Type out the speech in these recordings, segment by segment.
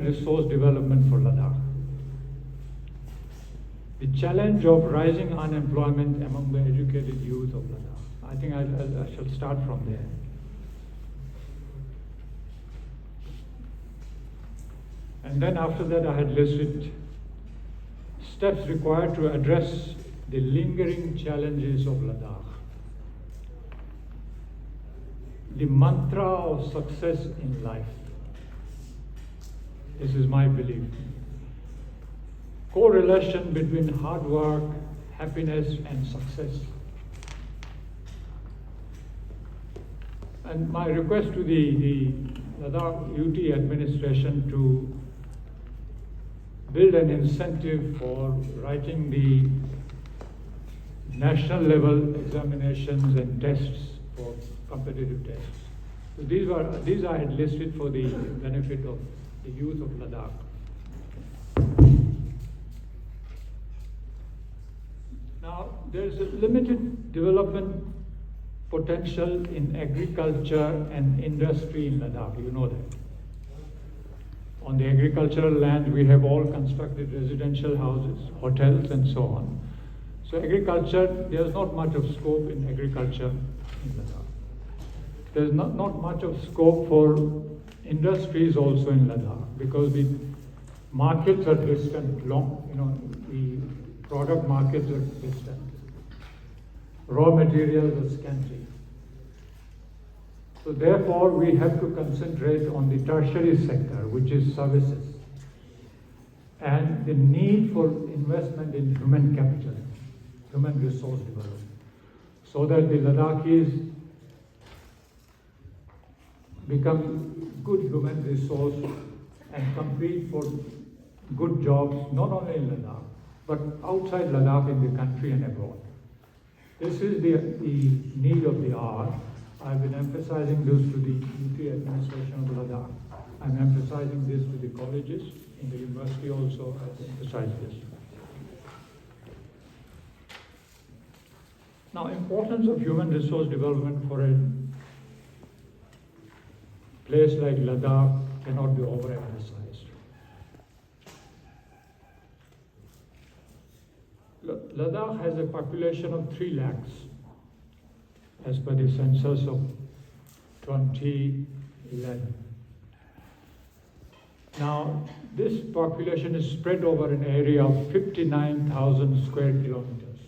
Resource development for Ladakh. The challenge of rising unemployment among the educated youth of Ladakh. I think I shall start from there. And then after that I had listed steps required to address the lingering challenges of Ladakh. The mantra of success in life. This is my belief. Correlation between hard work, happiness, and success. And my request to the Ladakh UT administration to build an incentive for writing the national level examinations and tests for competitive tests. So these I had listed for the benefit of the youth of Ladakh. Now, there is a limited development potential in agriculture and industry in Ladakh, you know that. On the agricultural land, we have all constructed residential houses, hotels, and so on. So agriculture, there's not much of scope in agriculture in Ladakh. There's not much of scope for industries also in Ladakh because the markets are distant, the product markets are distant. Raw materials are scanty. So therefore, we have to concentrate on the tertiary sector, which is services, and the need for investment in human capital, human resource development, so that the Ladakhis become good human resource and compete for good jobs, not only in Ladakh, but outside Ladakh in the country and abroad. This is the need of the hour. I've been emphasizing this to the UT administration of Ladakh. I'm emphasizing this to the colleges. In the university also, I've emphasized this. Now, importance of human resource development for a place like Ladakh cannot be overemphasized. Ladakh has a population of 3 lakhs as per the census of 2011. Now, this population is spread over an area of 59,000 square kilometers.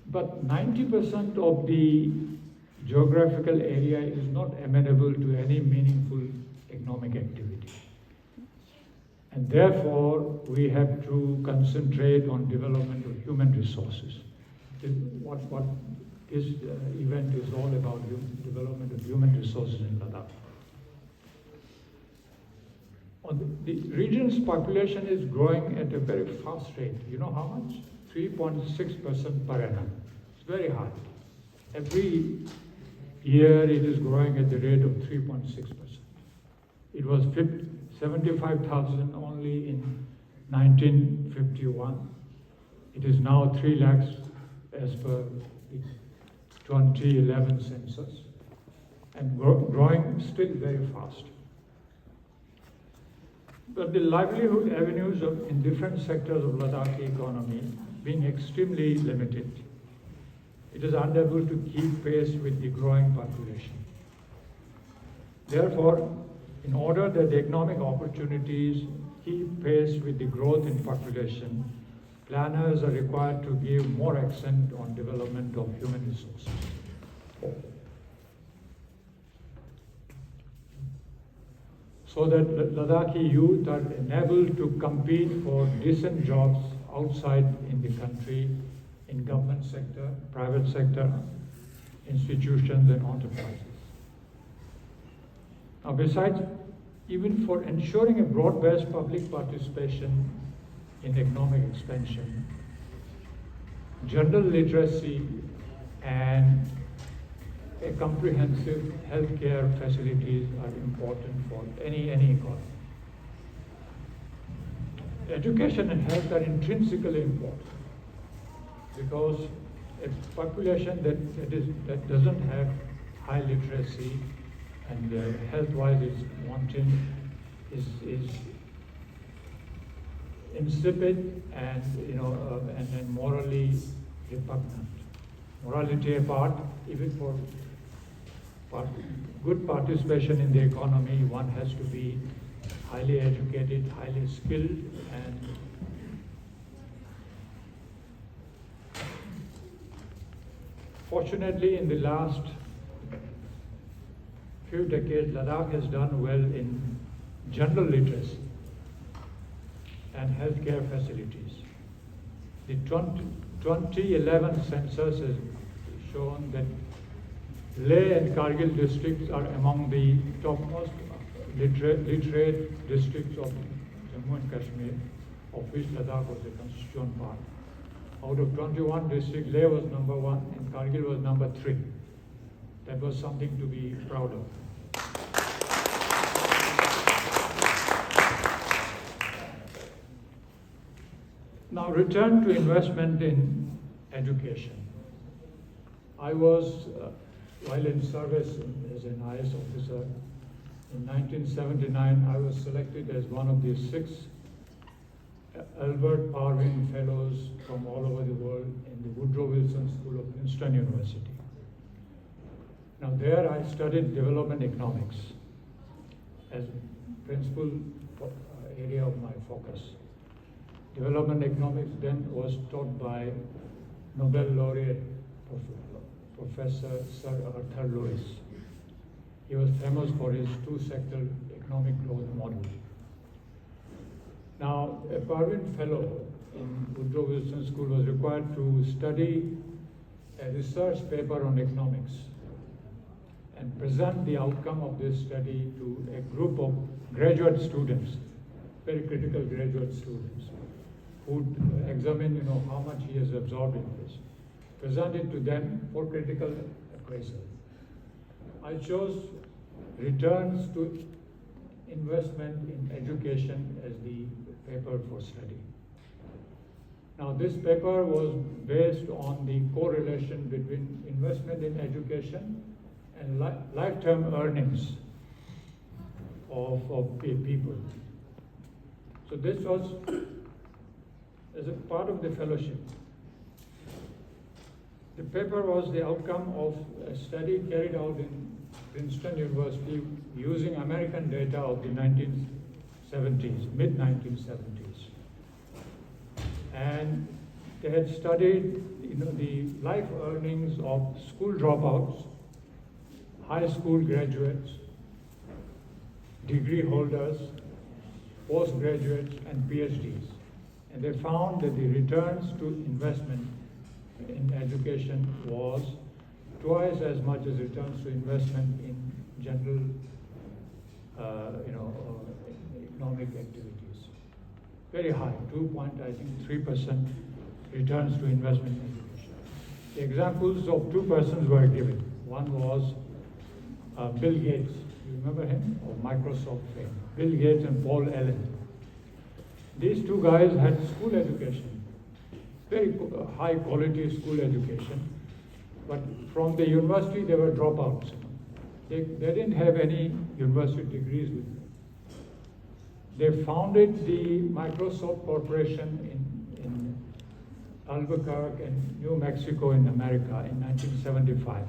But 90% of the geographical area is not amenable to any meaningful economic activity. And therefore, we have to concentrate on development of human resources. What this event is all about, development of human resources in Ladakh. The region's population is growing at a very fast rate. You know how much? 3.6% per annum. It's very high. Every year it is growing at the rate of 3.6%. It was 75,000 only in 1951. It is now 3 lakhs as per the 2011 census, and growing still very fast. But the livelihood avenues in different sectors of Ladakhi economy being extremely limited, it is unable to keep pace with the growing population. Therefore, in order that the economic opportunities keep pace with the growth in population, planners are required to give more accent on development of human resources. So that Ladakhi youth are enabled to compete for decent jobs outside in the country, in government sector, private sector, institutions and enterprises. Now, besides, even for ensuring a broad-based public participation in economic expansion, general literacy and a comprehensive healthcare facilities are important for any economy. Education and health are intrinsically important because a population that doesn't have high literacy and health-wise it's wanting, is insipid and and morally repugnant. Morality apart, even for good participation in the economy, one has to be highly educated, highly skilled, and fortunately in the last few decades, Ladakh has done well in general literacy and healthcare facilities. The 2011 census has shown that Leh and Kargil districts are among the topmost literate districts of Jammu and Kashmir, of which Ladakh was a constituent part. Out of 21 districts, Leh was number 1 and Kargil was number 3. That was something to be proud of. Now return to investment in education. I was, while in service as an IAS officer, in 1979 I was selected as one of the 6 Albert Parvin Fellows from all over the world in the Woodrow Wilson School of Princeton University. Now there I studied development economics as principal area of my focus. Development economics then was taught by Nobel laureate Professor Sir Arthur Lewis. He was famous for his 2-sector economic growth model. Now, a Parvin Fellow in Woodrow Wilson School was required to study a research paper on economics and present the outcome of this study to a group of graduate students, very critical graduate students, who would examine how much he has absorbed in this, present it to them for critical appraisal. I chose returns to investment in education as the paper for study. Now this paper was based on the correlation between investment in education and lifetime earnings of people. So this was as a part of the fellowship. The paper was the outcome of a study carried out in Princeton University using American data of the 1970s, mid-1970s. And they had studied the life earnings of school dropouts, high school graduates, degree holders, postgraduates, and PhDs. And they found that the returns to investment in education was twice as much as returns to investment in general, economic activities. Very high, 2.3% returns to investment in education. The examples of 2 persons were given. One was Bill Gates. You remember him? Of Microsoft fame. Bill Gates and Paul Allen. These 2 guys had school education, very high quality school education, but from the university they were dropouts. They didn't have any university degrees with them. They founded the Microsoft Corporation in Albuquerque and New Mexico in America in 1975.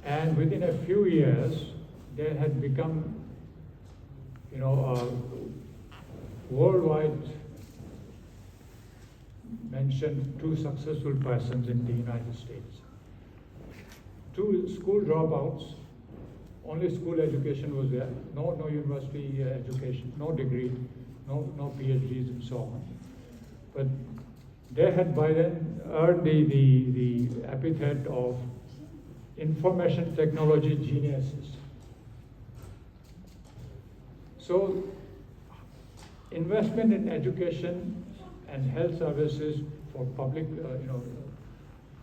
And within a few years, they had become, worldwide mentioned 2 successful persons in the United States. 2 school dropouts, only school education was there, no university education, no degree, no PhDs and so on. But they had by then earned the epithet of information technology geniuses. So investment in education and health services for public,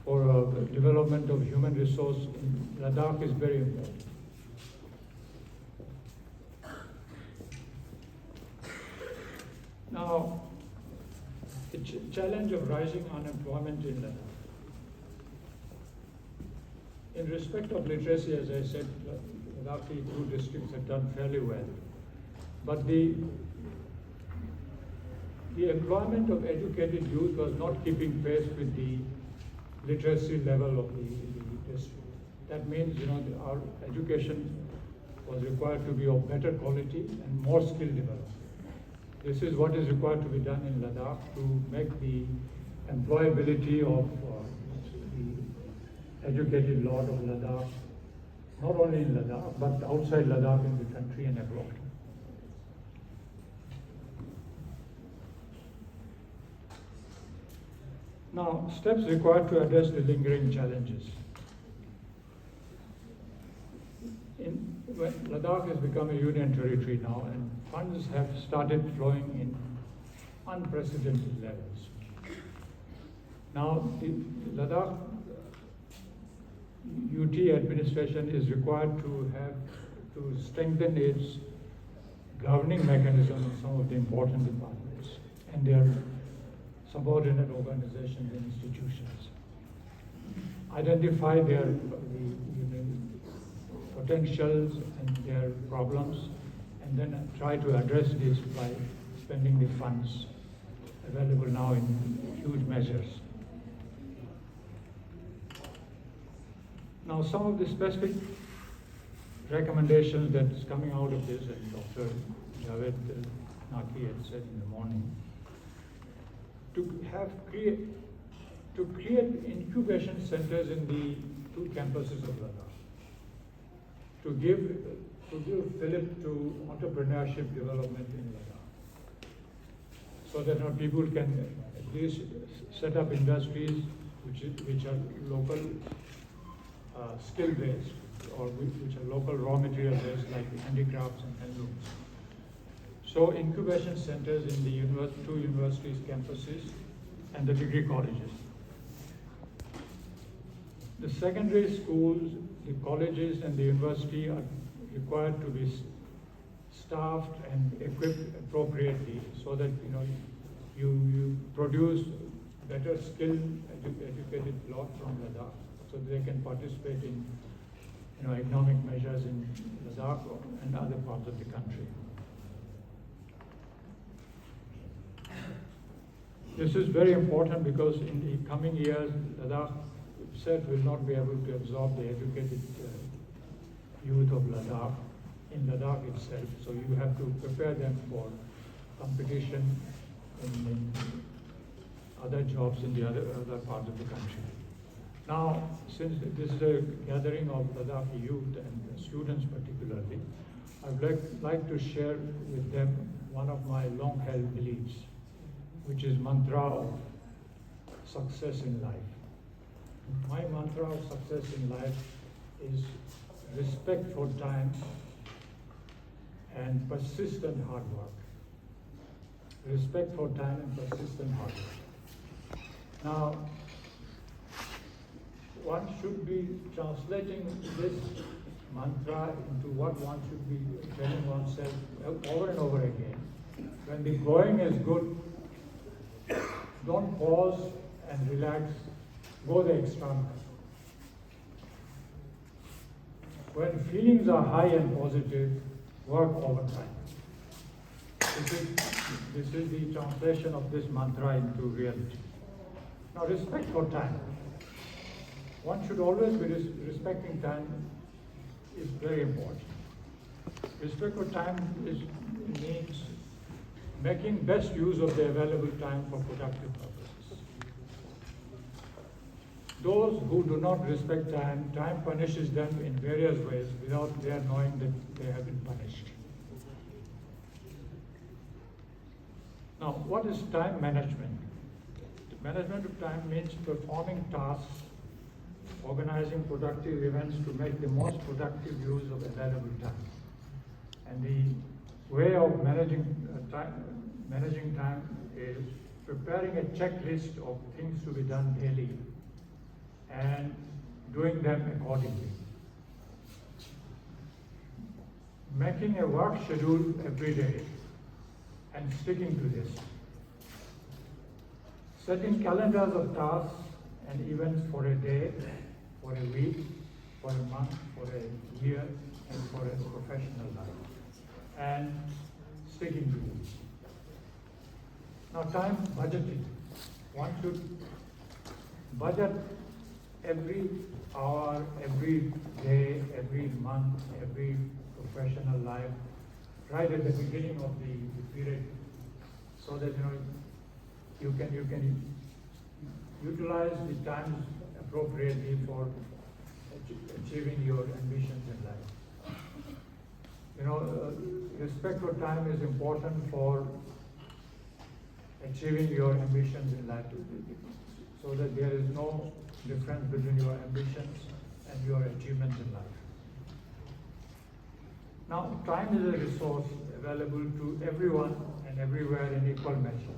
for development of human resource in Ladakh is very important. Now, the challenge of rising unemployment in Ladakh. in respect of literacy, as I said, Ladakhi 2 districts have done fairly well. But the employment of educated youth was not keeping pace with the literacy level of the district. That means, our education was required to be of better quality and more skill development. This is what is required to be done in Ladakh to make the employability of the educated lot of Ladakh, not only in Ladakh, but outside Ladakh in the country and abroad. Now, steps required to address the lingering challenges. Ladakh has become a union territory now, and funds have started flowing in unprecedented levels. Now, the Ladakh UT administration is required to strengthen its governing mechanism in some of the important departments and their subordinate organizations and institutions. Identify their potentials and their problems, and then try to address this by spending the funds available now in huge measures. Now, some of the specific recommendations that's coming out of this, and Dr. Javed Naki had said in the morning, to create incubation centers in the 2 campuses of Ladakh, to give fillip to entrepreneurship development in Ladakh, so that people can at least set up industries which are local skill based, or which are local raw material based, like handicrafts and handlooms. So incubation centers in the 2 universities campuses and the degree colleges. The secondary schools, the colleges and the university are required to be staffed and equipped appropriately, so that you produce better skilled educated lot from Ladakh, so they can participate in economic measures in Ladakh and other parts of the country. This is very important because in the coming years, Ladakh itself will not be able to absorb the educated youth of Ladakh in Ladakh itself. So you have to prepare them for competition in other jobs in the other parts of the country. Now, since this is a gathering of Ladakhi youth and students particularly, I would like to share with them one of my long-held beliefs, which is mantra of success in life. My mantra of success in life is respect for time and persistent hard work. Respect for time and persistent hard work. Now, one should be translating this mantra into what one should be telling oneself over and over again. When the going is good, don't pause and relax, go the extra mile. When feelings are high and positive, work overtime. This is the translation of this mantra into reality. Now, respect for time. One should always be respecting time is very important. Respect for time means making best use of the available time for productive purposes. Those who do not respect time, time punishes them in various ways without their knowing that they have been punished. Now, what is time management? Management of time means performing tasks, organizing productive events to make the most productive use of available time. And the way of managing time is preparing a checklist of things to be done daily and doing them accordingly. Making a work schedule every day and sticking to this. Setting calendars of tasks and events for a day, for a week, for a month, for a year, and for a professional life, and sticking to it. Now, time budgeting. One should budget every hour, every day, every month, every professional life, right at the beginning of the period, so that you can utilize the times appropriately for achieving your ambitions in life. Respect for time is important for achieving your ambitions in life, so that there is no difference between your ambitions and your achievements in life. Now, time is a resource available to everyone and everywhere in equal measure.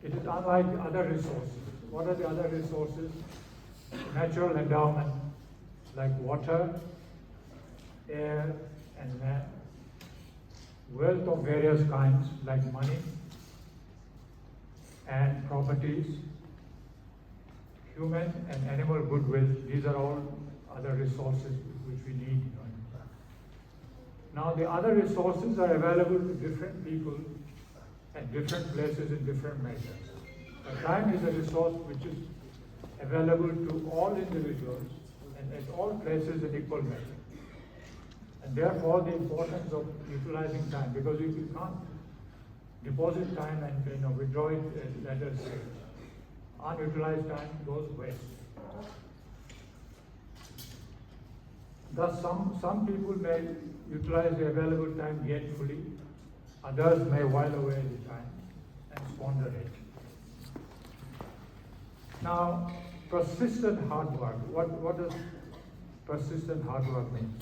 It is unlike other resources. What are the other resources? Natural endowment like water, air, and land. Wealth of various kinds like money and properties. Human and animal goodwill. These are all other resources which we need. Now, the other resources are available to different people at different places in different measures. Time is a resource which is available to all individuals and at all places in equal measure. And therefore, the importance of utilizing time, because if you can't deposit time and withdraw it at later stage, unutilized time goes waste. Thus, some people may utilize the available time gainfully, others may while away the time and squander it. Now, persistent hard work. What does persistent hard work mean?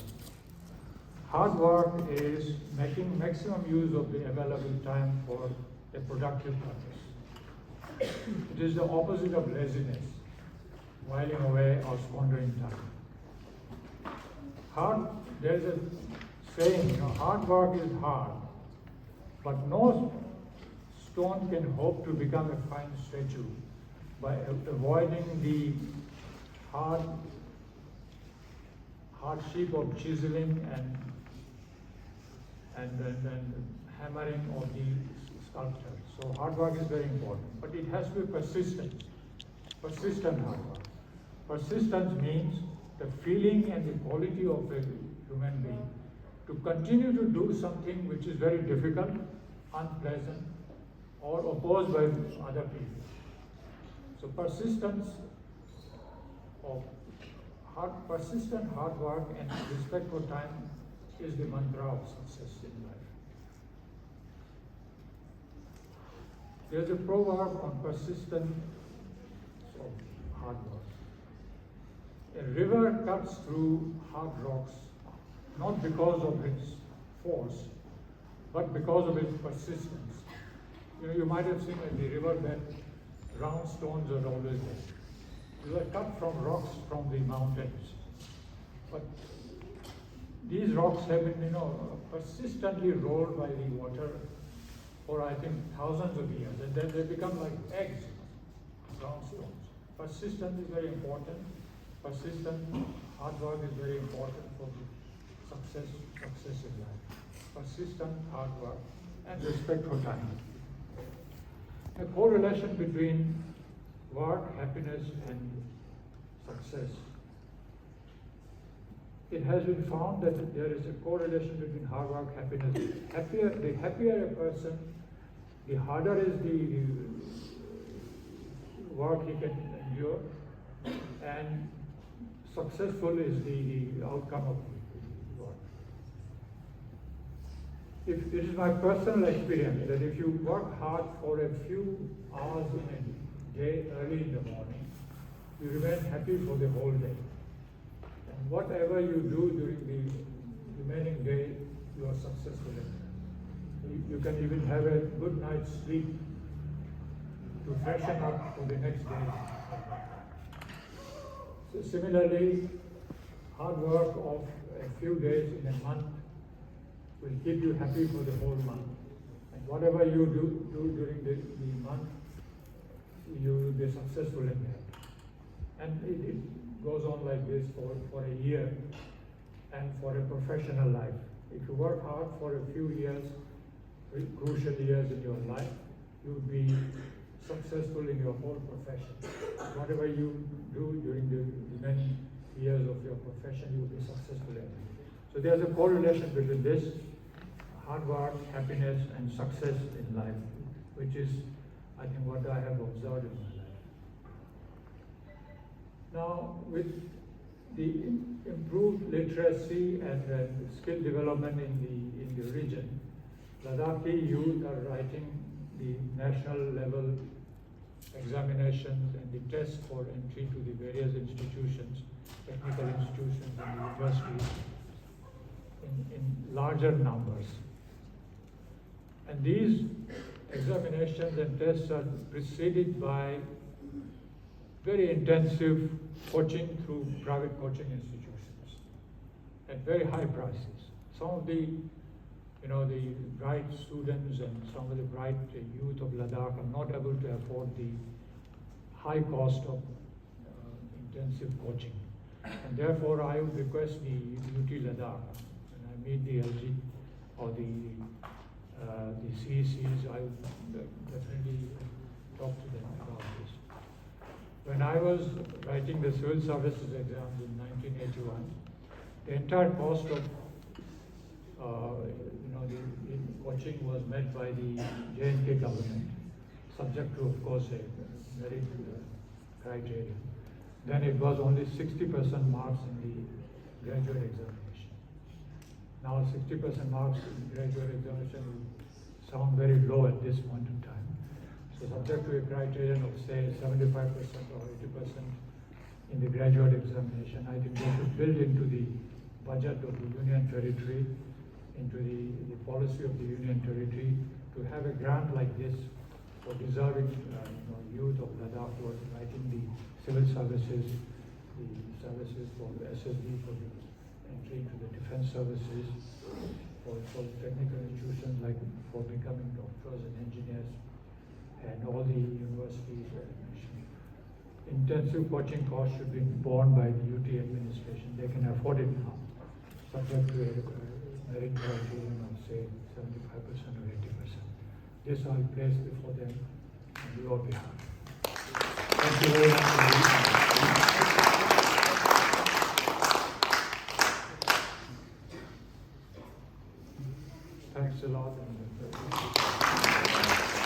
Hard work is making maximum use of the available time for a productive purpose. It is the opposite of laziness, whiling away or squandering time. There is a saying, hard work is hard, but no stone can hope to become a fine statue by avoiding the hardship of chiseling and hammering of the sculpture. So hard work is very important, but it has to be persistent hard work. Persistence means the feeling and the quality of a human being to continue to do something which is very difficult, unpleasant, or opposed by other people. So persistent hard work and respect for time is the mantra of success in life. There's a proverb on persistence of hard work. A river cuts through hard rocks not because of its force, but because of its persistence. You might have seen at the riverbed, round stones are always there. They were cut from rocks from the mountains. But these rocks have been, persistently rolled by the water for, I think, thousands of years. And then they become like eggs, round stones. Persistence is very important. Persistent hard work is very important for the success in life. Persistent hard work and respect for time. A correlation between work, happiness, and success. It has been found that there is a correlation between hard work, happiness. The happier a person, the harder is the work he can endure, and successful is the outcome of the work. It is my personal experience that if you work hard for a few hours in a day, early in the morning, you remain happy for the whole day. And whatever you do during the remaining day, you are successful in it. You can even have a good night's sleep to freshen up for the next day. So similarly, hard work of a few days in a month will keep you happy for the whole month. And whatever you do during the month, you will be successful in that. And goes on like this for a year and for a professional life. If you work hard for a few years, crucial years in your life, you will be successful in your whole profession. Whatever you do during the many years of your profession, you will be successful in it. So there's a correlation between this, hard work, happiness, and success in life, which is, I think, what I have observed in my life. Now, with the improved literacy and skill development in the region, Ladakhi youth are writing the national level examinations and the tests for entry to the various institutions, technical institutions and universities in larger numbers. And these examinations and tests are preceded by very intensive coaching through private coaching institutions at very high prices. Some of the bright students and some of the bright youth of Ladakh are not able to afford the high cost of intensive coaching. And therefore, I would request the UT Ladakh, when I meet the LG or the CECs, I would definitely talk to them about this. When I was writing the civil services exams in 1981, the entire cost of the coaching was met by the J&K government, subject to, of course, a merit criteria. Then it was only 60% marks in the graduate examination. Now 60% marks in graduate examination will sound very low at this point in time. So subject to a criterion of say 75% or 80% in the graduate examination, I think they should build into the budget of the Union Territory, into the policy of the Union Territory, to have a grant like this for deserving youth of Ladakh who are writing the civil services, the services for SSB, for the entry into the defense services, for technical institutions like for becoming doctors and engineers, and all the universities. Intensive coaching costs should be borne by the UT administration. They can afford it now, subject to a merit criterion of say 75% or 80%. This I'll place before them on your behalf. Thank you very much.